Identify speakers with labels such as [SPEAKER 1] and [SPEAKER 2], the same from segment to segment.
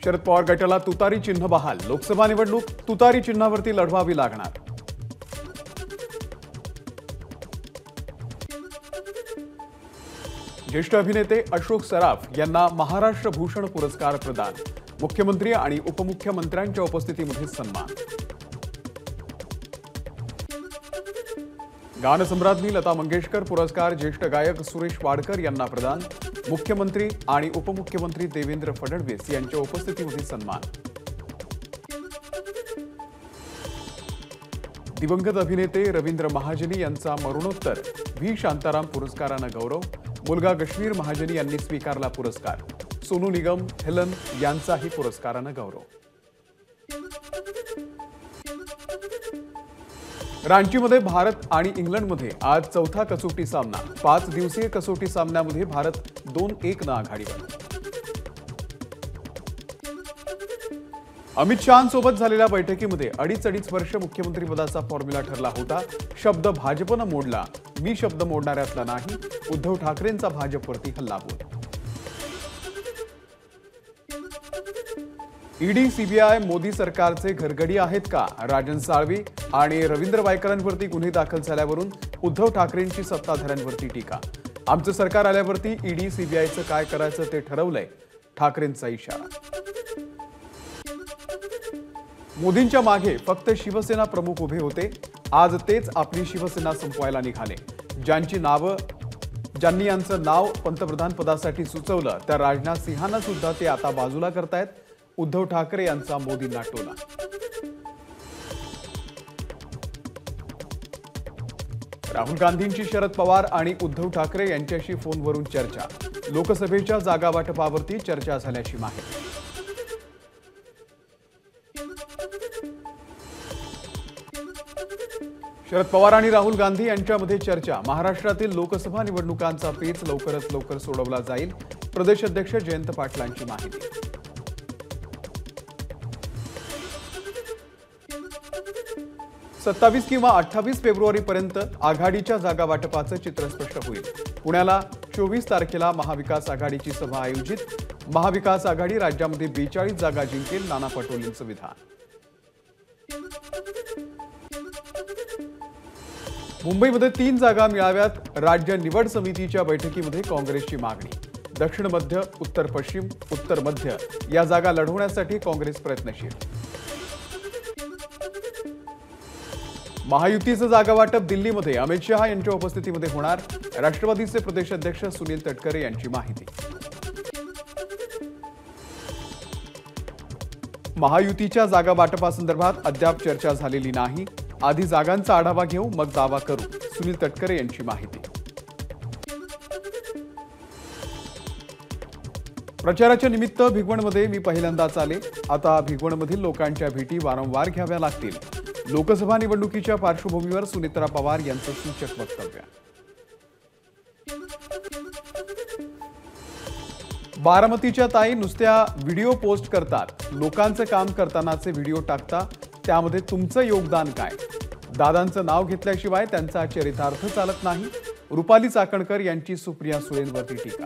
[SPEAKER 1] शरद पवार गटाला तुतारी चिन्ह बहाल। लोकसभा निवडणूक तुतारी चिन्हावरती लढवावी लागणार। ज्येष्ठ अभिनेते अशोक सराफ यांना महाराष्ट्र भूषण पुरस्कार प्रदान। मुख्यमंत्री आणि उपमुख्यमंत्र्यांच्या उपस्थितीमध्ये सन्मान। गानसम्राज्ञी लता मंगेशकर पुरस्कार ज्येष्ठ गायक सुरेश वाडकर यांना प्रदान। मुख्यमंत्री आणि उपमुख्यमंत्री देवेंद्र फडणवीस यांच्या उपस्थितीमध्ये सन्मान। दिवंगत अभिनेते रवींद्र महाजनी यांचा मरणोत्तर व्ही शांताराम पुरस्काराने गौरव। मुलगा कश्मीर महाजनी यांनी स्वीकारला पुरस्कार। सोनू निगम, हेलन यांचाही पुरस्काराने गौरव। रांचीमध्ये भारत आणि इंग्लंडमध्ये आज चौथा कसोटी सामना। 5 दिवसीय कसोटी सामन्यामध्ये भारत 2-1 ने आघाडीवर। अमित शहांसोबत झालेल्या बैठकीमध्ये अडीच वर्ष मुख्यमंत्रीपदाचा फॉर्म्युला ठरला होता। शब्द भाजपनं मोडला, मी शब्द मोडणाऱ्यातला नाही। उद्धव ठाकरेंचा भाजपवरती हल्लाबोल। ईडी सीबीआय मोदी सरकारचे घरगडी आहेत का? राजन साळवी आणि रवींद्र वायकरांवरती गुन्हे दाखल झाल्यावरून उद्धव ठाकरेंची सत्ताधाऱ्यांवरती टीका। आमचं सरकार आल्यावरती ईडी सीबीआयचं काय करायचं ते ठरवलंय, ठाकरेंचा इशारा। मोदींच्या मागे फक्त शिवसेना प्रमुख उभे होते, आज तेच आपली शिवसेना संपवायला निघाले। ज्यांनी यांचं नाव पंतप्रधान पदासाठी सुचवलं त्या राजनाथ सिंहांना सुद्धा ते आता बाजूला करतायत। उद्धव ठाकरे यांचा मोदींना टोला। राहुल गांधींची शरद पवार आणि उद्धव ठाकरे यांच्याशी फोनवरून चर्चा। लोकसभेच्या जागा वाटपावरती चर्चा झाल्याची माहिती। शरद पवार आणि राहुल गांधी यांच्यामध्ये चर्चा। महाराष्ट्रातील लोकसभा निवडणुकांचा पेच लवकरात लवकर सोडवला जाईल। प्रदेश अध्यक्ष जयंत पाटलांची माहिती। 27 किंवा 28 फेब्रुवारीपर्यंत आघाडीच्या जागा वाटपाचं चित्र स्पष्ट होईल। पुण्याला 24 तारखेला महाविकास आघाडीची सभा आयोजित। महाविकास आघाडी राज्यामध्ये 42 जागा जिंकेल, नाना पटोलेंचं विधान। मुंबईमध्ये 3 जागा मिळाव्यात। राज्य निवड समितीच्या बैठकीमध्ये काँग्रेसची मागणी। दक्षिण मध्य, उत्तर पश्चिम, उत्तर मध्य या जागा लढवण्यासाठी काँग्रेस प्रयत्नशील। महायुतीचं जागा वाटप दिल्लीमध्ये अमित शहा यांच्या उपस्थितीमध्ये होणार। राष्ट्रवादीचे प्रदेश अध्यक्ष सुनील तटकरे यांची माहिती। महायुतीच्या जागा वाटपासंदर्भात अद्याप चर्चा झालेली नाही। आधी जागांचा आढावा घेऊ मग दावा करू, सुनील तटकरे यांची माहिती। प्रचाराच्या निमित्त भिगवणमध्ये मी पहिल्यांदाच आले। आता भिगवणमधील लोकांच्या भेटी वारंवार घ्याव्या लागतील। लोकसभा निवडणुकीच्या पार्श्वभूमीवर सुनेत्रा पवार यांचं सूचक वक्तव्य। बारामतीच्या ताई नुसत्या व्हिडिओ पोस्ट करतात, लोकांचं काम करतानाचे व्हिडिओ टाकता, त्यामध्ये तुमचं योगदान काय? दादांचं नाव घेतल्याशिवाय त्यांचा चरितार्थ चालत नाही। रुपाली चाकणकर यांची सुप्रिया सुळेंवरती टीका।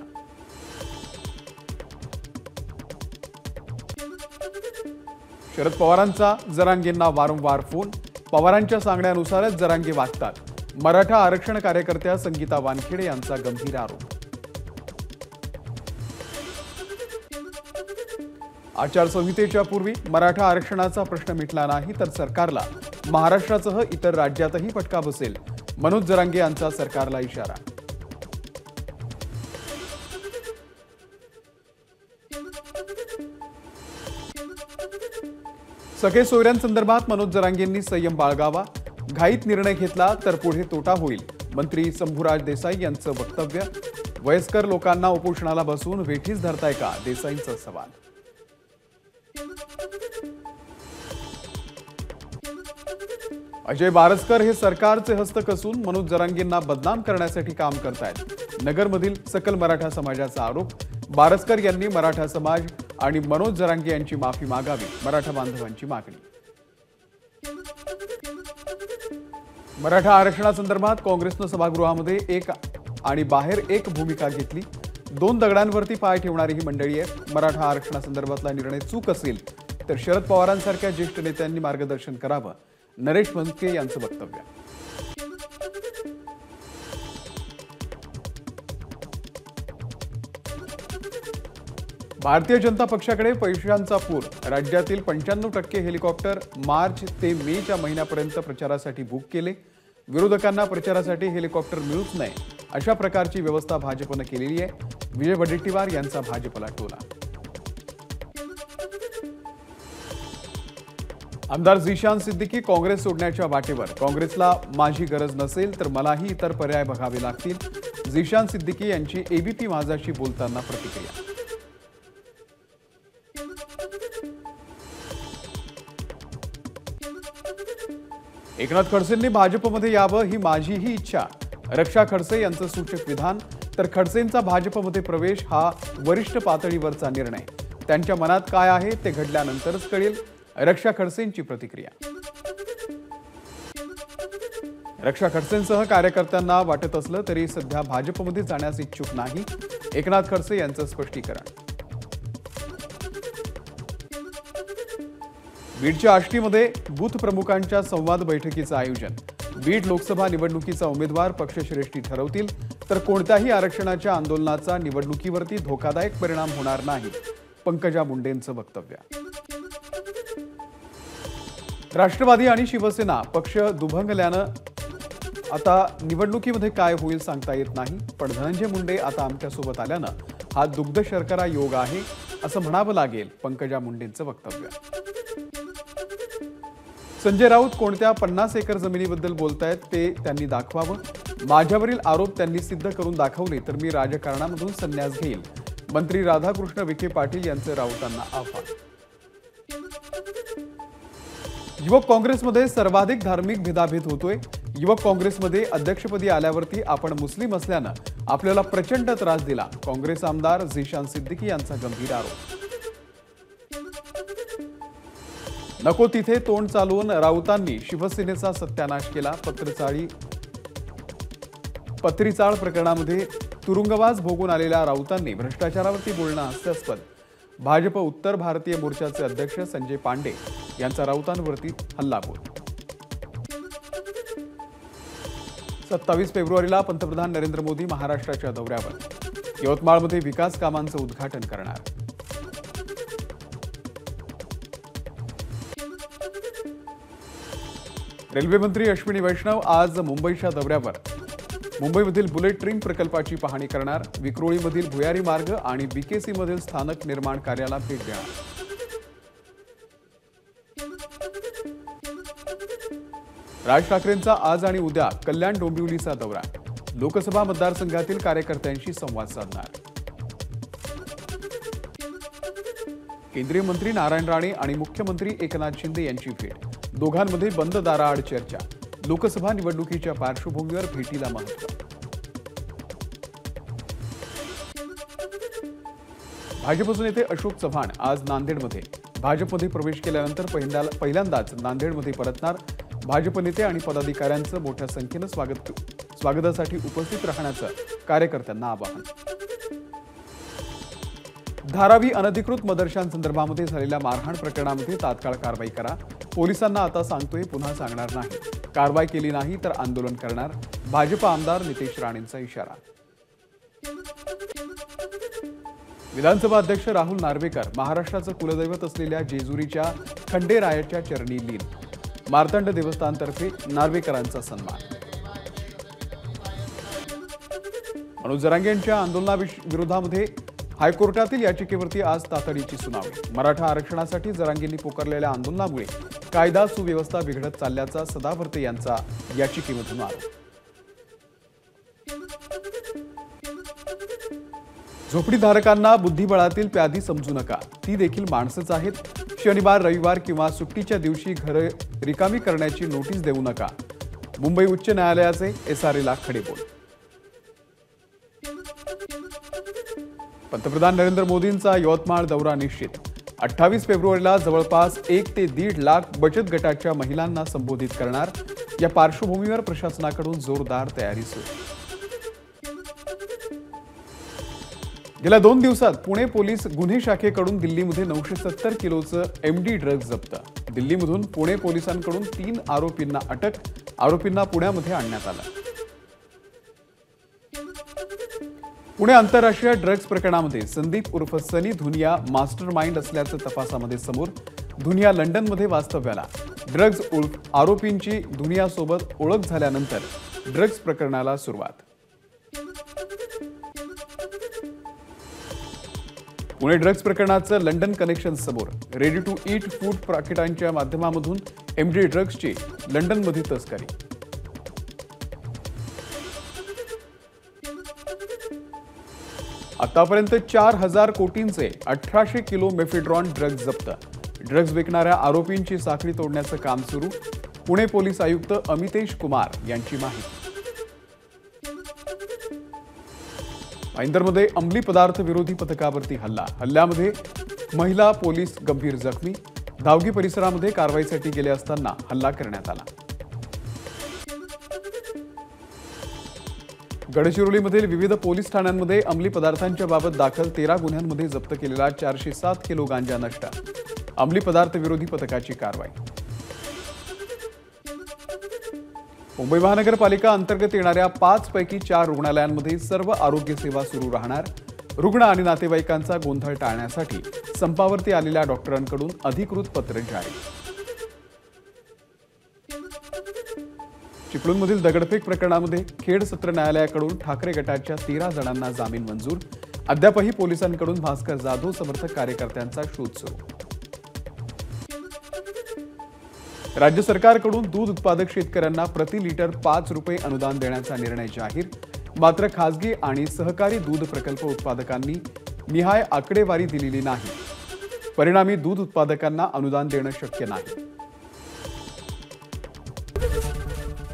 [SPEAKER 1] शरद पवारांचा जरांगेंना वारंवार फोन। पवारांच्या सांगण्यानुसारच जरांगे वागतात। मराठा आरक्षण कार्यकर्त्या संगीता वानखेडे यांचा गंभीर आरोप। आचारसंहितेच्या पूर्वी मराठा आरक्षणाचा प्रश्न मिटला नाही तर सरकारला महाराष्ट्रासह इतर राज्यातही फटका बसेल। मनोज जरांगे यांचा सरकारला इशारा। सगळे सोयऱ्यांसंदर्भात मनोज जरांगेंनी संयम बाळगावा। घाईत निर्णय घेतला तर पुढे तोटा होईल। मंत्री शंभूराज देसाई यांचं वक्तव्य। वयस्कर लोकांना उपोषणाला बसून वेठीस धरताय का? देसाईंचा सवाल। अजय बारसकर हे सरकारचे हस्तक असून मनोज जरांगेंना बदनाम करण्यासाठी काम करतायत। नगरमधील सकल मराठा समाजाचा आरोप। बारसकर यांनी मराठा समाज आणि मनोज जरांगे यांची माफी मागावी, मराठा बांधवांची मागणी। मराठा आरक्षणासंदर्भात काँग्रेसनं सभागृहामध्ये एक आणि बाहेर एक भूमिका घेतली। दोन दगडांवरती पाय ठेवणारी ही मंडळी आहे. मराठा आरक्षणासंदर्भातला निर्णय चूक असेल तर शरद पवारांसारख्या ज्येष्ठ नेत्यांनी मार्गदर्शन करावं, नरेश म्हस्के यांचं वक्तव्य. भारतीय जनता पक्षाकडे पैशांचा पूर. राज्यातील 95% हेलिकॉप्टर मार्च ते मेच्या महिन्यापर्यंत प्रचारासाठी बुक केले. विरोधकांना प्रचारासाठी हेलिकॉप्टर मिळूच नये अशा प्रकारची व्यवस्था भाजपनं केलेली आहे. विजय वडेट्टीवार यांचा भाजपला टोला. आमदार झिशान सिद्दीकी काँग्रेस सोडण्याच्या वाटेवर. काँग्रेसला माझी गरज नसेल तर मलाही इतर पर्याय बघावे लागतील. झिशान सिद्दीकी यांची एबीपी माझाशी बोलताना प्रतिक्रिया. एकनाथ खडसेंनी भाजपमध्ये यावं ही माझीही इच्छा. रक्षा खडसे यांचं सूचक विधान. तर खडसेंचा भाजपमध्ये प्रवेश हा वरिष्ठ पातळीवरचा निर्णय. त्यांच्या मनात काय आहे ते घडल्यानंतरच कळेल. रक्षा खडसेंची प्रतिक्रिया. रक्षा खडसेंसह कार्यकर्त्यांना वाटत असलं तरी सध्या भाजपमध्ये जाण्यास इच्छुक नाही. एकनाथ खडसे यांचं स्पष्टीकरण. बीडच्या आष्टीमध्ये बूथ प्रमुखांच्या संवाद बैठकीचं आयोजन. बीड लोकसभा निवडणुकीचा उमेदवार पक्षश्रेष्ठी ठरवतील तर कोणत्याही आरक्षणाच्या आंदोलनाचा निवडणुकीवरती धोकादायक परिणाम होणार नाही, पंकजा मुंडेंचं वक्तव्य. राष्ट्रवादी आणि शिवसेना पक्ष दुभंगल्यानं आता निवडणुकीमध्ये काय होईल सांगता येत नाही. पण धनंजय मुंडे आता आमच्यासोबत आल्यानं हा दुग्ध शर्करा योग आहे असं म्हणावं लागेल, पंकजा मुंडेंचं वक्तव्य. संजय राऊत कोणत्या 50 एकर जमिनीबद्दल बोलतायत ते त्यांनी दाखवावं. माझ्यावरील आरोप त्यांनी सिद्ध करून दाखवले तर मी राजकारणामधून संन्यास घेईल. मंत्री राधाकृष्ण विखे पाटील यांचं राऊतांना आव्हान. युवक काँग्रेसमध्ये सर्वाधिक धार्मिक भेदाभेद होतोय. युवक काँग्रेसमध्ये अध्यक्षपदी आल्यावरती आपण मुस्लिम असल्यानं आपल्याला प्रचंड त्रास दिला. काँग्रेस आमदार झिशान सिद्दीकी यांचा गंभीर आरोप. नको तिथे तोंड चालवून राऊतांनी शिवसेनेचा सत्यानाश केला. पत्रीचाळ प्रकरणामध्ये तुरुंगवास भोगून आलेल्या राऊतांनी भ्रष्टाचारावरती बोलणं हास्यास्पद. भाजप उत्तर भारतीय मोर्चाचे अध्यक्ष संजय पांडे यांचा राऊतांवरती हल्लाबोल. 27 फेब्रुवारीला पंतप्रधान नरेंद्र मोदी महाराष्ट्राच्या दौऱ्यावर. यवतमाळमध्ये विकास कामांचं उद्घाटन करणार. रेल्वे मंत्री अश्विनी वैष्णव आज मुंबईच्या दौऱ्यावर. मुंबईमधील बुलेट ट्रेन प्रकल्पाची पाहणी करणार. विक्रोळीमधील भुयारी मार्ग आणि बीकेसीमधील स्थानक निर्माण कार्याला भेट देणार. राज ठाकरेंचा आज आणि उद्या कल्याण डोंबिवलीचा दौरा. लोकसभा मतदारसंघातील कार्यकर्त्यांशी संवाद साधणार. केंद्रीय मंत्री नारायण राणे आणि मुख्यमंत्री एकनाथ शिंदे यांची भेट. दोघांमध्ये बंद दाराआड चर्चा. लोकसभा निवडणुकीच्या पार्श्वभूमीवर भेटीला महत्त्व. भाजपचे नेते अशोक चव्हाण आज नांदेडमध्ये. भाजपमध्ये प्रवेश केल्यानंतर पहिल्यांदाच नांदेडमध्ये परतणार. भाजप नेते आणि पदाधिकाऱ्यांचं मोठ्या संख्येनं स्वागतासाठी उपस्थित राहण्याचं कार्यकर्त्यांना आवाहन. धारावी अनधिकृत मदरशांसंदर्भामध्ये झालेल्या मारहाण प्रकरणामध्ये तात्काळ कारवाई करा. पोलिसांना आता सांगतोय, पुन्हा सांगणार नाही. कारवाई केली नाही तर आंदोलन करणार. भाजप आमदार नितेश राणेंचा इशारा. विधानसभा अध्यक्ष राहुल नार्वेकर महाराष्ट्राचं कुलदैवत असलेल्या जेजुरीच्या खंडेरायाच्या चरणी लीन. मार्तंड देवस्थानतर्फे नार्वेकरांचा सन्मान. मनोज जरांगे यांच्या आंदोलनाविरोधामध्ये हायकोर्टातील याचिकेवरती आज तातडीची सुनावणी. मराठा आरक्षणासाठी जरांगेंनी पुकारलेल्या आंदोलनामुळे कायदा सुव्यवस्था बिघडत चालल्याचा सदावर्ते यांचा याचिकेमधून आरोप. झोपडीधारकांना बुद्धिबळातील प्यादी समजू नका, ती देखील माणसंच आहेत. शनिवार, रविवार किंवा सुट्टीच्या दिवशी घरे रिकामी करण्याची नोटीस देऊ नका. मुंबई उच्च न्यायालयाचे एसआरएला खडेबोल. पंतप्रधान नरेंद्र मोदींचा यवतमाळ दौरा निश्चित. 28 फेब्रुवारीला जवळपास 1 ते 1.5 लाख बचत गटाच्या महिलांना संबोधित करणार. या पार्श्वभूमीवर प्रशासनाकडून जोरदार तयारी सुरू. गेल्या 2 दिवसात पुणे पोलीस गुन्हे शाखेकडून दिल्लीमध्ये 970 किलोचं एमडी ड्रग्ज जप्त. दिल्लीमधून पुणे पोलिसांकडून 3 आरोपींना अटक. आरोपींना पुण्यामध्ये आणण्यात आलं. पुणे आंतरराष्ट्रीय ड्रग्ज प्रकरणामध्ये संदीप उर्फ सनी धुनिया मास्टर माइंड असल्याचं तपासामध्ये समोर. धुनिया लंडनमध्ये वास्तव्याला. ड्रग्ज उर्फ आरोपींची धुनियासोबत ओळख झाल्यानंतर ड्रग्ज प्रकरणाला सुरुवात. पुणे ड्रग्ज प्रकरणाचं लंडन कनेक्शन समोर. रेडी टू ईट फूड पाकिटांच्या माध्यमामधून एमडी ड्रग्जची लंडनमध्ये तस्करी. आतापर्यंत 4,000 कोटींचे 1800 किलो मेफेड्रॉन ड्रग्ज जप्त. ड्रग्ज विकणाऱ्या आरोपींची साखळी तोडण्याचं काम सुरू. पुणे पोलीस आयुक्त अमितेश कुमार यांची माहिती. भाईंदरमध्ये अंमली पदार्थ विरोधी पथकावरती हल्ला. हल्ल्यामध्ये महिला पोलीस गंभीर जखमी. धावगी परिसरामध्ये कारवाईसाठी गेले असताना हल्ला करण्यात आला. गडचिरोलीमधील विविध पोलीस ठाण्यांमध्ये अंमली पदार्थांच्या बाबत दाखल 13 गुन्ह्यांमध्ये जप्त केलेला 407 किलो गांजा नष्ट. अंमली पदार्थ विरोधी पथकाची कारवाई. मुंबई महानगरपालिका अंतर्गत येणाऱ्या 5 पैकी 4 रुग्णालयांमध्ये सर्व आरोग्य सेवा सुरू राहणार. रुग्ण आणि नातेवाईकांचा गोंधळ टाळण्यासाठी संपावरती आलेल्या डॉक्टरांकडून अधिकृत पत्र जारी. चिपळूणमधील दगडफेक प्रकरणामध्ये खेड सत्र न्यायालयाकडून ठाकरे गटाच्या 13 जणांना जामीन मंजूर. अद्यापही पोलिसांकडून भास्कर जाधव समर्थक कार्यकर्त्यांचा शोध सुरू. राज्य सरकारकडून दूध उत्पादक शेतकऱ्यांना प्रति लिटर 5 रुपये अनुदान देण्याचा निर्णय जाहीर. मात्र खासगी आणि सहकारी दूध प्रकल्प उत्पादकांनी निहाय आकडेवारी दिलेली नाही. परिणामी दूध उत्पादकांना अनुदान देणं शक्य नाही.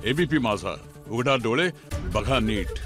[SPEAKER 2] एबीपी माझा, उघडा डोळे बघा नीट.